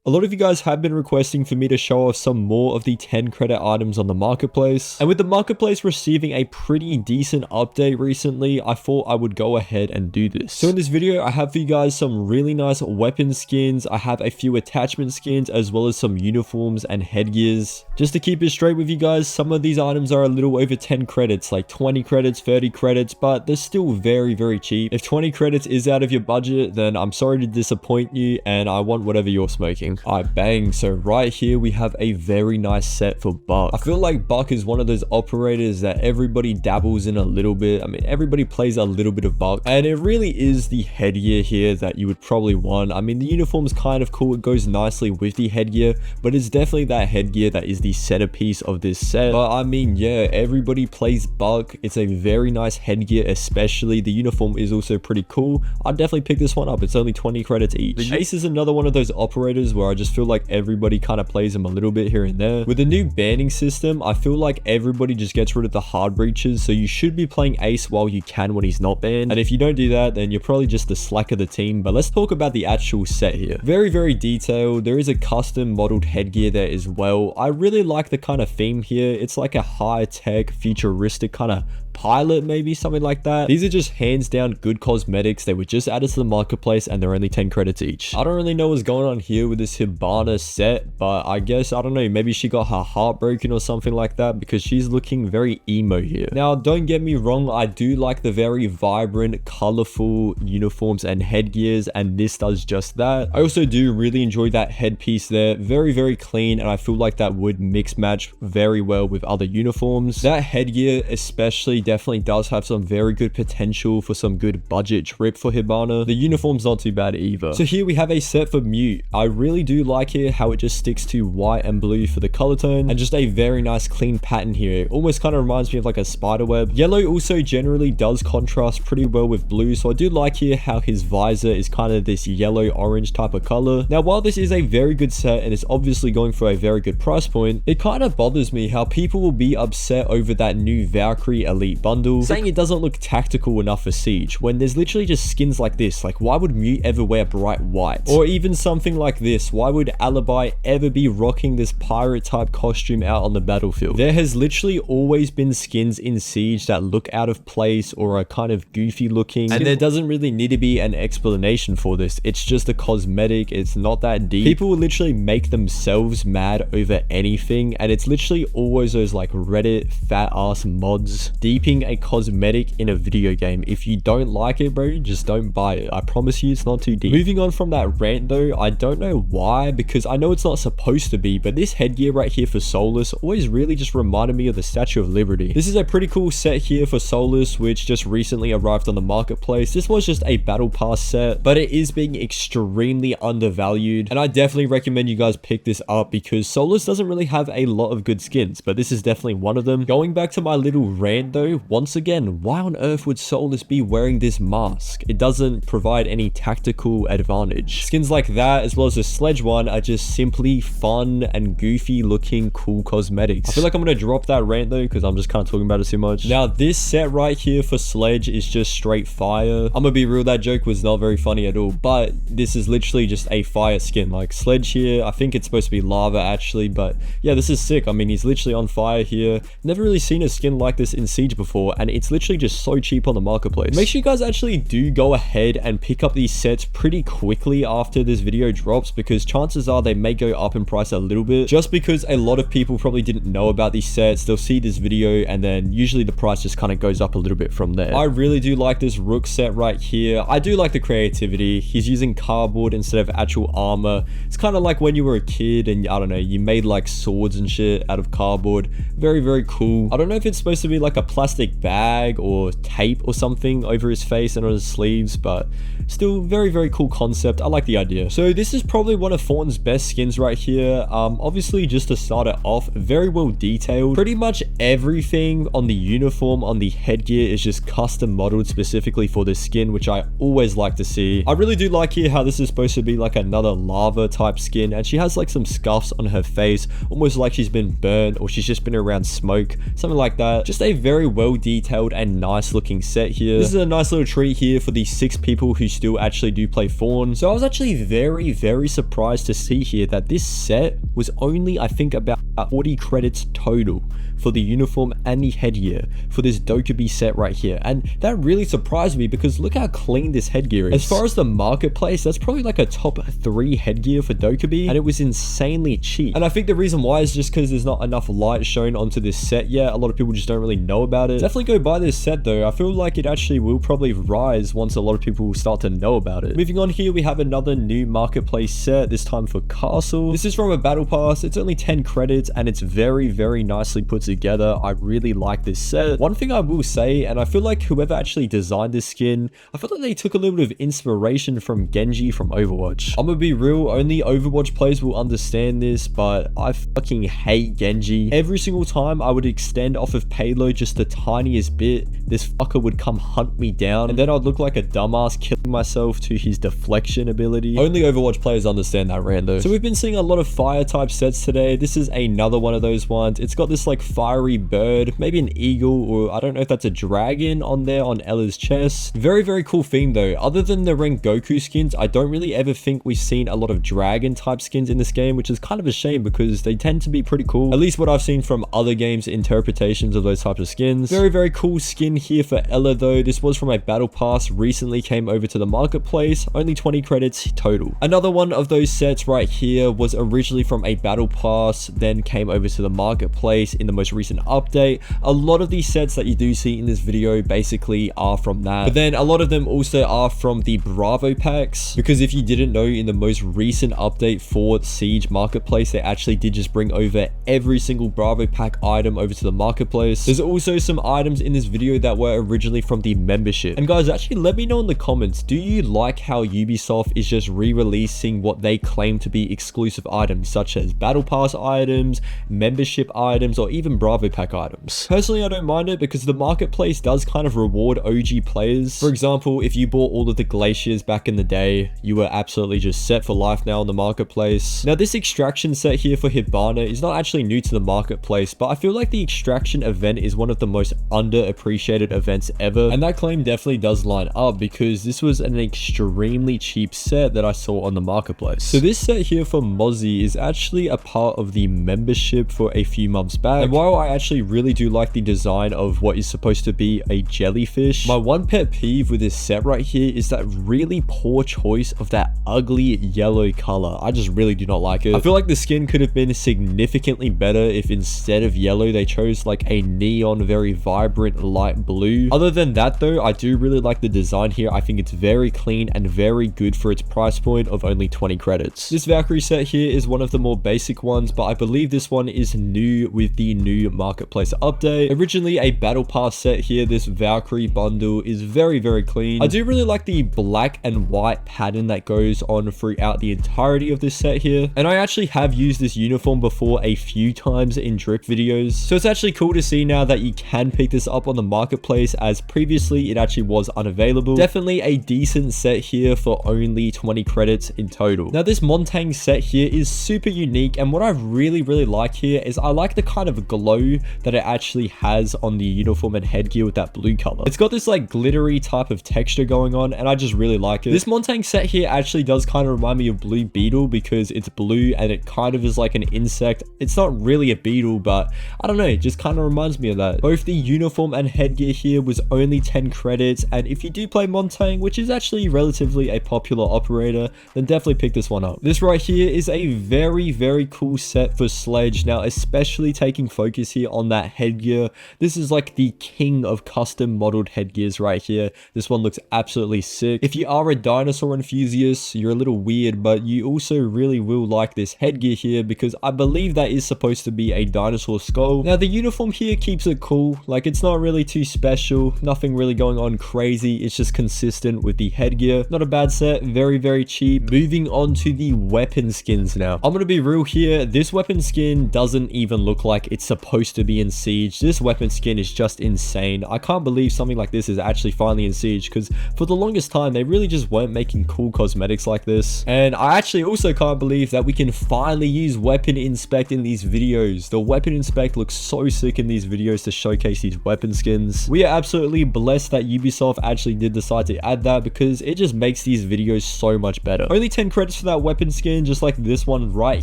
A lot of you guys have been requesting for me to show off some more of the 10 credit items on the marketplace. And with the marketplace receiving a pretty decent update recently, I thought I would go ahead and do this. So in this video, I have for you guys some really nice weapon skins. I have a few attachment skins as well as some uniforms and headgears. Just to keep it straight with you guys, some of these items are a little over 10 credits, like 20 credits, 30 credits, but they're still very, very cheap. If 20 credits is out of your budget, then I'm sorry to disappoint you and I want whatever you're smoking. Alright, bang. So right here we have a very nice set for Buck. I feel like Buck is one of those operators that everybody dabbles in a little bit. I mean, everybody plays a little bit of Buck, and it really is the headgear here that you would probably want. I mean, the uniform's kind of cool. It goes nicely with the headgear, but it's definitely that headgear that is the centerpiece of this set. But I mean, yeah, everybody plays Buck. It's a very nice headgear, especially. The uniform is also pretty cool. I'd definitely pick this one up. It's only 20 credits each. The Ace is another one of those operators where I just feel like everybody kind of plays him a little bit here and there. With the new banning system, I feel like everybody just gets rid of the hard breaches, so you should be playing Ace while you can when he's not banned. And if you don't do that, then you're probably just the slack of the team. But let's talk about the actual set here. Very, very detailed. There is a custom modeled headgear there as well. I really like the kind of theme here. It's like a high-tech, futuristic kind of pilot, maybe something like that. These are just hands down good cosmetics. They were just added to the marketplace and they're only 10 credits each. I don't really know what's going on here with this Hibana set, but I guess, I don't know, maybe she got her heart broken or something like that, because she's looking very emo here. Now, don't get me wrong, I do like the very vibrant, colorful uniforms and headgears, and this does just that. I also do really enjoy that headpiece there. Very, very clean, and I feel like that would mix match very well with other uniforms. That headgear especially definitely does have some very good potential for some good budget drip for Hibana. The uniform's not too bad either. So here we have a set for Mute. I really do like here how it just sticks to white and blue for the color tone, and just a very nice clean pattern here. It almost kind of reminds me of like a spider web. Yellow also generally does contrast pretty well with blue, so I do like here how his visor is kind of this yellow orange type of color. Now, while this is a very good set and it's obviously going for a very good price point, it kind of bothers me how people will be upset over that new Valkyrie Elite bundle, saying it doesn't look tactical enough for Siege, when there's literally just skins like this. Like, why would Mute ever wear bright white? Or even something like this, why would Alibi ever be rocking this pirate type costume out on the battlefield? There has literally always been skins in Siege that look out of place or are kind of goofy looking, and there doesn't really need to be an explanation for this. It's just a cosmetic. It's not that deep. People will literally make themselves mad over anything, and it's literally always those like Reddit fat ass mods deeping a cosmetic in a video game. If you don't like it, bro, just don't buy it. I promise you it's not too deep. Moving on from that rant though, I don't know why, because I know it's not supposed to be, but this headgear right here for Solus always really just reminded me of the Statue of Liberty. This is a pretty cool set here for Solus, which just recently arrived on the marketplace. This was just a battle pass set, but it is being extremely undervalued, and I definitely recommend you guys pick this up because Solus doesn't really have a lot of good skins, but this is definitely one of them. Going back to my little rant though, once again, why on earth would Solus be wearing this mask? It doesn't provide any tactical advantage. Skins like that, as well as the Sledge one, are just simply fun and goofy looking cool cosmetics. I feel like I'm gonna drop that rant though, because I'm just kind of talking about it too much. Now, this set right here for Sledge is just straight fire. I'm gonna be real, that joke was not very funny at all, but this is literally just a fire skin. Like, Sledge here, I think it's supposed to be lava actually, but yeah, this is sick. I mean, he's literally on fire here. Never really seen a skin like this in Siege before, and it's literally just so cheap on the marketplace. Make sure you guys actually do go ahead and pick up these sets pretty quickly after this video drops, because chances are they may go up in price a little bit, just because a lot of people probably didn't know about these sets. They'll see this video and then usually the price just kind of goes up a little bit from there. I really do like this Rook set right here. I do like the creativity. He's using cardboard instead of actual armor. It's kind of like when you were a kid and, I don't know, you made like swords and shit out of cardboard. Very, very cool. I don't know if it's supposed to be like a plastic bag or tape or something over his face and on his sleeves, but still very, very cool concept. I like the idea. So this is probably one of Thornton's best skins right here. Obviously, just to start it off, very well detailed. Pretty much everything on the uniform, on the headgear, is just custom modeled specifically for this skin, which I always like to see. I really do like here how this is supposed to be like another lava type skin, and she has like some scuffs on her face, almost like she's been burnt or she's just been around smoke, something like that. Just a very well detailed and nice looking set here. This is a nice little treat here for the 6 people who still actually do play Fawn. So I was actually very surprised to see here that this set was only, I think, about 40 credits total for the uniform and the headgear for this Dokkaebi set right here. And that really surprised me because look how clean this headgear is. As far as the marketplace, that's probably like a top 3 headgear for Dokkaebi, and it was insanely cheap. And I think the reason why is just because there's not enough light shown onto this set yet. A lot of people just don't really know about it. Definitely go buy this set though. I feel like it actually will probably rise once a lot of people start to know about it. Moving on here, we have another new marketplace set, this time for Castle. This is from a battle pass. It's only 10 credits and it's very nicely put together. I really like this set. One thing I will say, and I feel like whoever actually designed this skin, I feel like they took a little bit of inspiration from Genji from Overwatch. I'm gonna be real, only Overwatch players will understand this, but I fucking hate Genji. Every single time I would extend off of payload just the tiniest bit, this fucker would come hunt me down, and then I'd look like a dumbass killing myself to his deflection ability. Only Overwatch players understand that rando. So we've been seeing a lot of fire type sets today. This is another one of those ones. It's got this like fiery bird, maybe an eagle, or I don't know if that's a dragon on there on Ella's chest. Very cool theme though. Other than the Rengoku skins, I don't really ever think we've seen a lot of dragon type skins in this game, which is kind of a shame because they tend to be pretty cool. At least what I've seen from other games' interpretations of those types of skins. Very cool skin here for Ella though. This was from a battle pass, recently came over to the marketplace, only 20 credits total. Another one of those sets right here was originally from a battle pass, then came over to the marketplace in the most recent update. A lot of these sets that you do see in this video basically are from that, but then a lot of them also are from the Bravo packs, because if you didn't know, in the most recent update for Siege marketplace, they actually did just bring over every single Bravo pack item over to the marketplace. There's also some items in this video that were originally from the membership. And guys, actually let me know in the comments, do you like how Ubisoft is just re-releasing what they claim to be exclusive items, such as battle pass items, membership items, or even Bravo pack items? Personally, I don't mind it because the marketplace does kind of reward OG players. For example, if you bought all of the glaciers back in the day, you were absolutely just set for life now on the marketplace. Now this extraction set here for Hibana is not actually new to the marketplace, but I feel like the extraction event is one of the most underappreciated events ever, and that claim definitely does line up because this was an extremely cheap set that I saw on the marketplace. So this set here for Mozzie is actually a part of the membership for a few months back, and while I actually really do like the design of what is supposed to be a jellyfish, my one pet peeve with this set right here is that really poor choice of that ugly yellow color. I just really do not like it. I feel like the skin could have been significantly better if instead of yellow they chose like a neon, very vibrant light blue. Other than that though, I do really like the design here. I think it's very clean and very good for its price point of only 20 credits. This Valkyrie set here is one of the more basic ones, but I believe this one is new with the new marketplace update. Originally a battle pass set here, this Valkyrie bundle is very clean. I do really like the black and white pattern that goes on throughout the entirety of this set here, and I actually have used this uniform before a few times in drip videos, so it's actually cool to see now that you can pick this up on the marketplace, as previously it actually was unavailable. Definitely a decent set here for only 20 credits in total. Now this Montang set here is super unique, and what I really like here is I like the kind of glow that it actually has on the uniform and headgear with that blue color. It's got this like glittery type of texture going on, and I just really like it. This Montang set here actually does kind of remind me of Blue Beetle because it's blue and it kind of is like an insect. It's not really a beetle, but I don't know, it just kind of reminds me of that. Both the uniform and headgear here was only 10 credits, and if you do play Montang, which is actually relatively a popular operator, then definitely pick this one up. This right here is a very cool set for Sledge. Now especially taking focus here on that headgear, this is like the king of custom modeled headgears right here. This one looks absolutely sick. If you are a dinosaur enthusiast, you're a little weird, but you also really will like this headgear here because I believe that is supposed to be a dinosaur skull. Now the uniform here keeps it cool, like it's not really too special, nothing really going on crazy, it's just consistent with the headgear. Not a bad set, very cheap. Moving on to the weapon skins now. I'm gonna be real here, this weapon skin doesn't even look like it's supposed to be in Siege. This weapon skin is just insane. I can't believe something like this is actually finally in Siege, because for the longest time they really just weren't making cool cosmetics like this. And I actually also can't believe that we can finally use weapon inspect in these videos. The weapon inspect looks so sick in these videos to showcase these weapon skins. We are absolutely blessed that Ubisoft actually did decide to add that, because it just makes these videos so much better. Only 10 credits for that weapon skin, just like this one right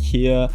here.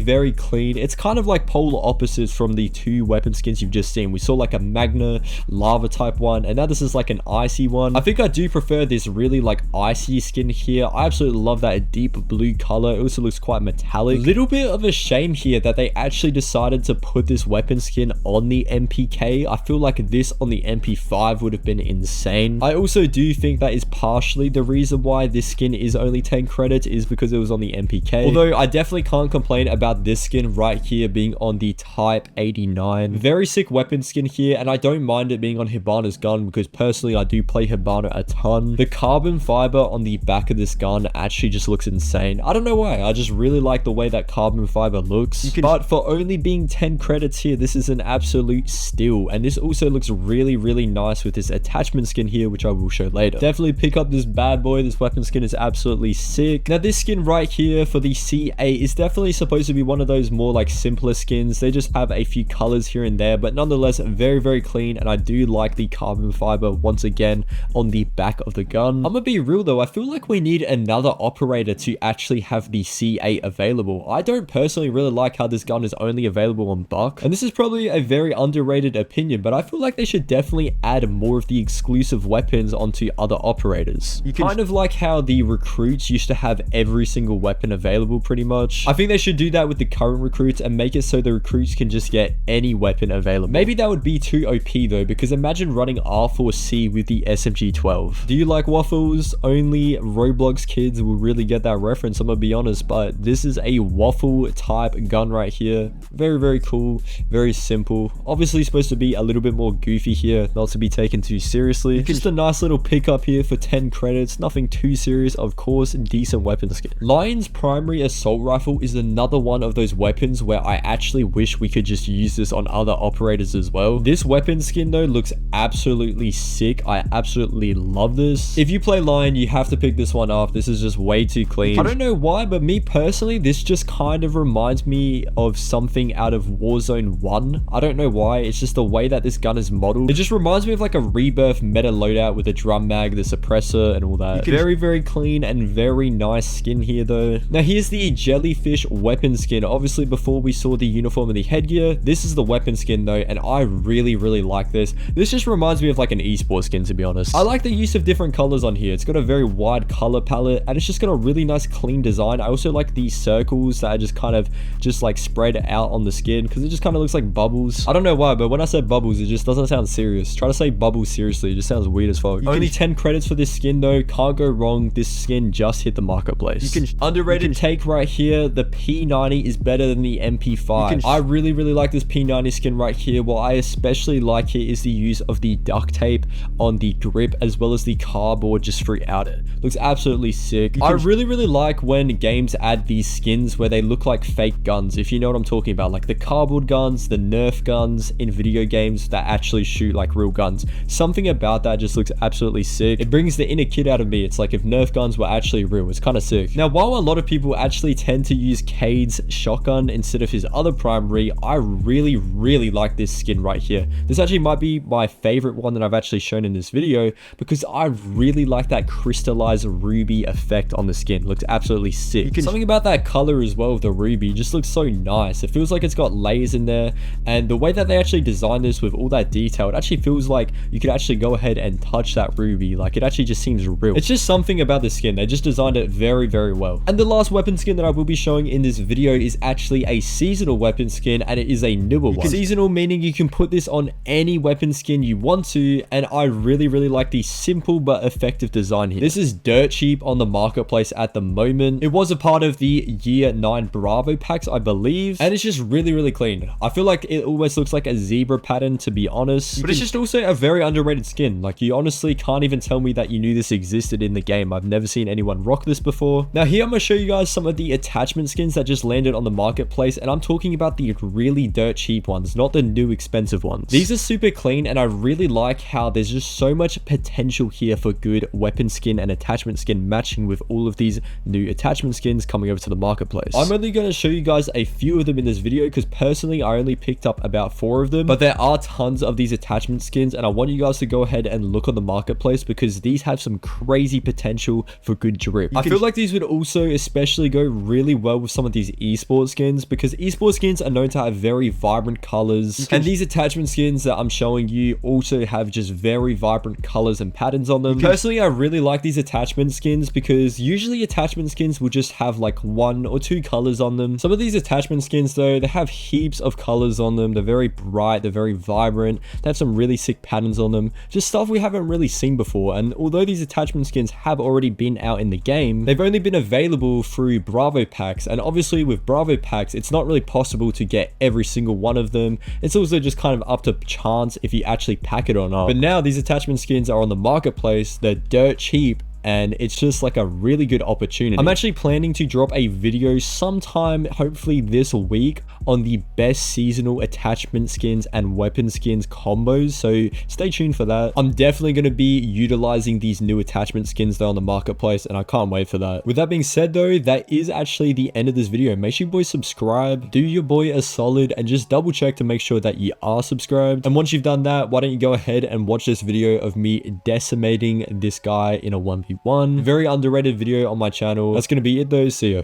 Very clean. It's kind of like polar opposites from the two weapon skins you've just seen. We saw like a magna lava type one, and now this is like an icy one. I think I do prefer this really like icy skin here. I absolutely love that deep blue color. It also looks quite metallic. Little bit of a shame here that they actually decided to put this weapon skin on the MPK. I feel like this on the MP5 would have been insane. I also do think that is partially the reason why this skin is only 10 credits, is because it was on the MPK. Although I definitely can't complain about this skin right here being on the Type 89. Very sick weapon skin here, and I don't mind it being on Hibana's gun, because personally I do play Hibana a ton. The carbon fiber on the back of this gun actually just looks insane. I don't know why, I just really like the way that carbon fiber looks. But for only being 10 credits here, this is an absolute steal. And this also looks really nice with this attachment skin here, which I will show later. Definitely pick up this bad boy. This weapon skin is absolutely sick. Now this skin right here for the C8 is definitely supposed to be one of those more like simpler skins. They just have a few colors here and there, but nonetheless very clean. And I do like the carbon fiber once again on the back of the gun. I'm gonna be real though, I feel like we need another operator to actually have the C8 available. I don't personally really like how this gun is only available on Buck, and this is probably a very underrated opinion, but I feel like they should definitely add more of the exclusive weapons onto other operators. Kind of like how the recruits used to have every single weapon available pretty much. I think they should do that with the current recruits and make it so the recruits can just get any weapon available. Maybe that would be too OP though, because imagine running R4C with the SMG-12. Do you like waffles? Only Roblox kids will really get that reference, I'm gonna be honest, but this is a waffle type gun right here. Very cool, very simple. Obviously supposed to be a little bit more goofy here, not to be taken too seriously. Just a nice little pickup here for 10 credits, nothing too serious, of course, decent weapon skin. Lion's primary assault rifle is another one of those weapons where I actually wish we could just use this on other operators as well. This weapon skin though looks absolutely sick. I absolutely love this. If you play Lion, you have to pick this one up. This is just way too clean. I don't know why, but me personally, this just kind of reminds me of something out of Warzone 1. I don't know why, it's just the way that this gun is modeled. It just reminds me of like a Rebirth meta loadout with a drum mag, the suppressor and all that. Very clean and very nice skin here though. Now here's the jellyfish weapon skin. Obviously before we saw the uniform and the headgear, this is the weapon skin though, and I really like this. This just reminds me of like an esports skin, to be honest. I like the use of different colors on here. It's got a very wide color palette, and it's just got a really nice clean design. I also like these circles that are just kind of just like spread out on the skin, because it just kind of looks like bubbles. I don't know why, but when I said bubbles, it just doesn't sound serious. Try to say bubbles seriously, it just sounds weird as fuck. Only 10 credits for this skin though, can't go wrong. This skin just hit the marketplace. Underrated take right here, the P90 is better than the MP5. I really like this P90 skin right here. What I especially like here is the use of the duct tape on the grip, as well as the cardboard just throughout it. Looks absolutely sick. I really like when games add these skins where they look like fake guns, if you know what I'm talking about, like the cardboard guns, the Nerf guns in video games that actually shoot like real guns. Something about that just looks absolutely sick. It brings the inner kid out of me. It's like if Nerf guns were actually real. It's kind of sick. Now while a lot of people actually tend to use Cade's shotgun instead of his other primary, I really like this skin right here. This actually might be my favorite one that I've actually shown in this video, because I really like that crystallized ruby effect on the skin. It looks absolutely sick. Something about that color as well of the ruby just looks so nice. It feels like it's got layers in there, and the way that they actually designed this with all that detail, it actually feels like you could actually go ahead and touch that ruby. Like it actually just seems real. It's just something about the skin. They just designed it very well. And the last weapon skin that I will be showing in this video is actually a seasonal weapon skin, and it is a newer one. Seasonal meaning you can put this on any weapon skin you want to, and I really like the simple but effective design here. This is dirt cheap on the marketplace at the moment. It was a part of the year 9 Bravo packs, I believe, and it's just really clean. I feel like it almost looks like a zebra pattern, to be honest, but it's just also a very underrated skin. Like you honestly can't even tell me that you knew this existed in the game. I've never seen anyone rock this before. Now here I'm gonna show you guys some of the attachment skins that just landed it on the marketplace, and I'm talking about the really dirt cheap ones, not the new expensive ones. These are super clean, and I really like how there's just so much potential here for good weapon skin and attachment skin matching with all of these new attachment skins coming over to the marketplace. I'm only going to show you guys a few of them in this video because personally I only picked up about 4 of them, but there are tons of these attachment skins, and I want you guys to go ahead and look on the marketplace because these have some crazy potential for good drip. I feel like these would also especially go really well with some of these esports skins because esports skins are known to have very vibrant colors, and these attachment skins that I'm showing you also have just very vibrant colors and patterns on them. Personally, I really like these attachment skins because usually attachment skins will just have like 1 or 2 colors on them. Some of these attachment skins though, they have heaps of colors on them. They're very bright, they're very vibrant, they have some really sick patterns on them, just stuff we haven't really seen before. And although these attachment skins have already been out in the game, they've only been available through Bravo packs, and obviously with Bravo packs it's not really possible to get every single one of them. It's also just kind of up to chance if you actually pack it or not. But now these attachment skins are on the marketplace, they're dirt cheap, and it's just like a really good opportunity. I'm actually planning to drop a video sometime, hopefully this week, on the best seasonal attachment skins and weapon skins combos, so stay tuned for that. I'm definitely going to be utilizing these new attachment skins though on the marketplace, and I can't wait for that. With that being said though, that is actually the end of this video. Make sure you boys subscribe, do your boy a solid, and just double check to make sure that you are subscribed. And once you've done that, why don't you go ahead and watch this video of me decimating this guy in a 1v1. Very underrated video on my channel. That's going to be it though. See ya.